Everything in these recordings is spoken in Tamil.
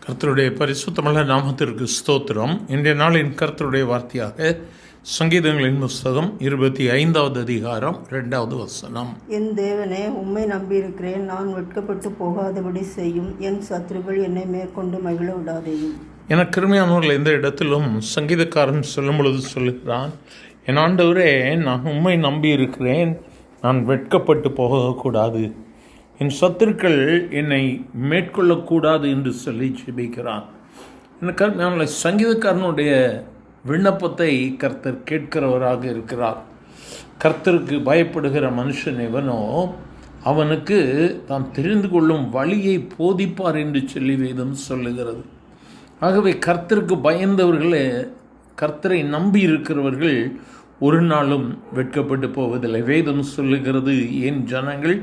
கர்த்தருடைய பரிசுத்தமுள்ள நாமத்திற்கு ஸ்தோத்திரம். இன்றைய நாளின் கர்த்தருடைய வார்த்தையாக சங்கீதங்களின் புஸ்தகம் 25வது அதிகாரம் 2வது வசனம். என் தேவனே, உம்மை நம்பியிருக்கிறேன், நான் வெட்கப்பட்டு போகாதபடி செய்யும். என் சத்துருக்கள் என்னை மேற்கொண்டு மகிழ விடாதேயும். என கிருமையானவர்கள் எந்த இடத்திலும் சங்கீதக்காரன் சொல்லும் பொழுது சொல்லுகிறான், என் ஆண்டவரே, நான் உம்மை நம்பியிருக்கிறேன், நான் வெட்கப்பட்டு போகக்கூடாது, என் சத்துருக்கள் என்னை மேற்கொள்ளக்கூடாது என்று சொல்லி ஜெபிக்கிறான். எனக்கு சங்கீதக்காரனுடைய விண்ணப்பத்தை கர்த்தர் கேட்கிறவராக இருக்கிறார். கர்த்தருக்கு பயப்படுகிற மனுஷன் எவனோ அவனுக்கு தான் தெரிந்து கொள்ளும் வழியை போதிப்பார் என்று சொல்லி வேதம் சொல்லுகிறது. ஆகவே கர்த்தருக்கு பயந்தவர்களே, கர்த்தரை நம்பி இருக்கிறவர்கள் ஒரு நாளும் வெட்கப்பட்டு போவதில்லை. வேதம் சொல்லுகிறது, என் ஜனங்கள்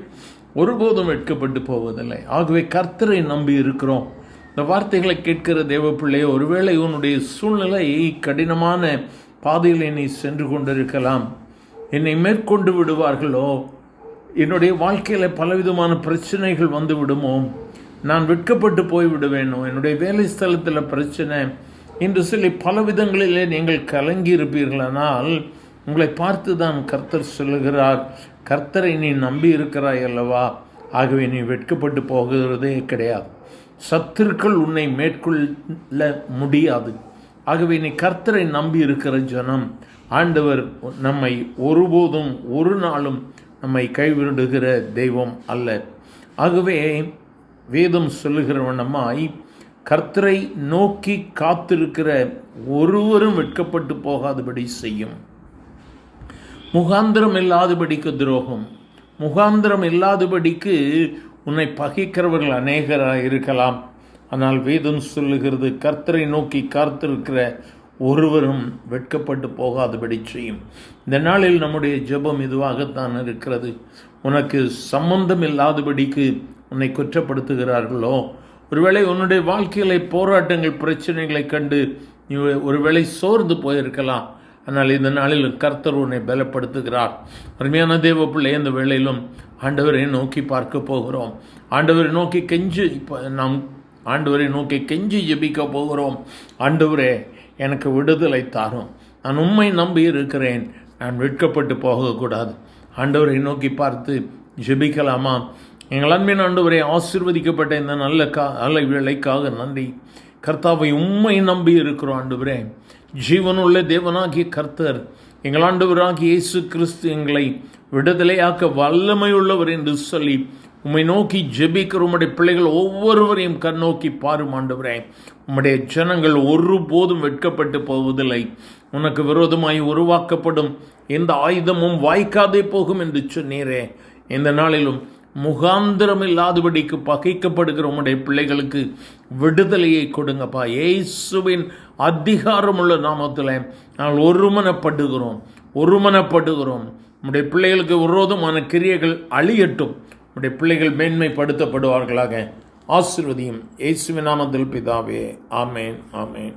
ஒருபோதும் வெட்கப்பட்டு போவதில்லை. ஆகவே கர்த்தரை நம்பி இருக்கிறோம். இந்த வார்த்தைகளை கேட்கிற தேவ பிள்ளையே, ஒருவேளை உன்னுடைய சூழ்நிலை கடினமான பாதையில் என்னை சென்று கொண்டிருக்கலாம், என்னை மேற்கொண்டு விடுவார்களோ, என்னுடைய வாழ்க்கையில் பலவிதமான பிரச்சனைகள் வந்து விடுமோ, நான் வெட்கப்பட்டு போய்விடுவேனோ, என்னுடைய வேலை ஸ்தலத்தில் பிரச்சனை என்று சொல்லி பல விதங்களிலே நீங்கள் கலங்கி இருப்பீர்களானால் உங்களை பார்த்து தான் கர்த்தர் சொல்லுகிறார், கர்த்தரை நீ நம்பி இருக்கிறாய் அல்லவா, ஆகவே நீ வெட்கப்பட்டு போகிறதே கிடையாது. சத்துருக்கள் உன்னை மேற்கொள்ள முடியாது. ஆகவே நீ கர்த்தரை நம்பி இருக்கிற ஜனம். ஆண்டவர் நம்மை ஒருபோதும் ஒரு நாளும் நம்மை கைவிடுகிற தெய்வம் அல்ல. ஆகவே வேதம் சொல்லுகிற வண்ணமாய் கர்த்தரை நோக்கி காத்திருக்கிற ஒருவரும் வெட்கப்பட்டு போகாதபடி செய்யும். முகாந்திரம் இல்லாதபடிக்கு துரோகம், முகாந்திரம் இல்லாதபடிக்கு உன்னை பகைக்கிறவர்கள் அநேகராக இருக்கலாம். ஆனால் வேதம் சொல்லுகிறது, கர்த்தரை நோக்கி காத்திருக்கிற ஒருவரும் வெட்கப்பட்டு போகாதபடி செய்யும். இந்த நாளில் நம்முடைய ஜெபம் இதுவாகத்தான் இருக்கிறது. உனக்கு சம்பந்தம் இல்லாதபடிக்கு உன்னை குற்றப்படுத்துகிறார்களோ, ஒருவேளை உன்னுடைய வாழ்க்கையில போராட்டங்கள் பிரச்சனைகளை கண்டு நீ ஒருவேளை சோர்ந்து போயிருக்கலாம். ஆனால் இந்த நாளில் கர்த்தர் உன்னை பலப்படுத்துகிறார். அருமையான தேவ பிள்ளை, இந்த வேளையிலும் ஆண்டவரை நோக்கி பார்க்க போகிறோம். ஆண்டவரை நோக்கி நாம் ஆண்டவரை நோக்கி கெஞ்சி ஜெபிக்க போகிறோம். ஆண்டவரே, எனக்கு விடுதலை தாரும், நான் உம்மை நம்பி இருக்கிறேன், நான் வெட்கப்பட்டு போகக்கூடாது. ஆண்டவரை நோக்கி பார்த்து ஜெபிக்கலாமா? எங்கள் அன்பின் ஆண்டவரை, ஆசீர்வதிக்கப்பட்ட இந்த நல்ல வேளைக்காக நன்றி. கர்த்தாவை உம்மை நம்பி இருக்கிறோம். ஆண்டவரே, ஜீவனுள்ள தேவனாகிய கர்த்தர், எங்கள் ஆண்டவராகிய இயேசு கிறிஸ்து எங்களை விடுதலையாக்க வல்லமையுள்ளவர் என்று சொல்லி உம்மை நோக்கி ஜெபிக்கிற உம்முடைய பிள்ளைகள் ஒவ்வொருவரையும் கண்ணோக்கி பாரும். ஆண்டவரே, உம்முடைய ஜனங்கள் ஒருபோதும் வெட்கப்பட்டு போவதில்லை. உனக்கு விரோதமாய் உருவாக்கப்படும் எந்த ஆயுதமும் வாய்க்காதே போகும் என்று சொன்னீரே. இந்த நாளிலும் முகாந்திரம் இல்லாதபடிக்கு பகைக்கப்படுகிற உம்முடைய பிள்ளைகளுக்கு விடுதலையை கொடுங்கப்பா. இயேசுவின் அதிகாரமுள்ள நாமத்தில் நாங்கள் ஒருமனப்படுகிறோம். உம்முடைய பிள்ளைகளுக்கு விரோதமான கிரியைகள் அழியட்டும். உம்முடைய பிள்ளைகள் மேன்மைப்படுத்தப்படுவார்களாக. ஆசீர்வதியும். இயேசுவின் நாமத்தில் பிதாவே. ஆமேன், ஆமேன்.